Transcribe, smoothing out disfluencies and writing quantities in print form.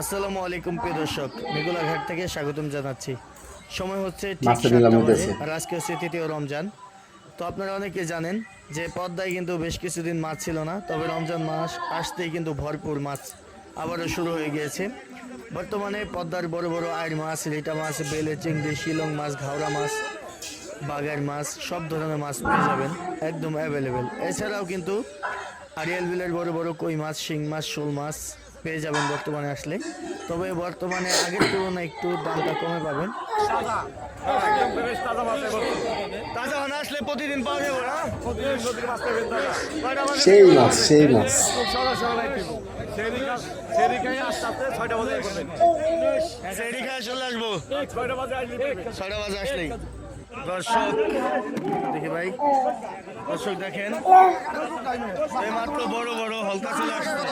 আসসালামু আলাইকুম প্রিয় দর্শক, মেঘুলাঘাট থেকে স্বাগতম জানাচ্ছি। সময় হচ্ছে ঠিক মাছটা 7টা নিলাম বাজে, হইতেছে। আর আজকে হচ্ছে তৃতীয় রমজান। তো আপনারা অনেকে জানেন যে পদ্মায় কিন্তু বেশ কিছুদিন মাছ ছিল না, তবে রমজান মাস আসতেই কিন্তু ভরপুর মাছ আবারও শুরু হয়ে গিয়েছে। বর্তমানে পদ্মার বড় বড় আইড় মাছ, রিটা মাছ, বেলে, চিংড়ি, শিলং মাছ, ঘাওড়া মাছ, বাগার মাছ, সব ধরনের মাছ পেয়ে যাবেন একদম অ্যাভেলেবেল। এছাড়াও কিন্তু আড়িয়াল বিলের বড় বড় কই মাছ, শিং মাছ, শোল মাছ পেয়ে যাবেন বর্তমানে আসলে। তবে বর্তমানে আগের তুলনায় একটু দামটা কমে পাবেন। তাজা মাছ আসলে প্রতিদিন পাওয়া যাবে না? কয়টা বাজে সেই থেকে কয়টা মাছ বাজে? সেই মাছ সেরি খায় চলে আসবো 6টা বাজে আসলেই। দর্শক দেখি ভাই, দর্শক দেখেন এই মাত্র বড় বড় হলকা চলে আসছে।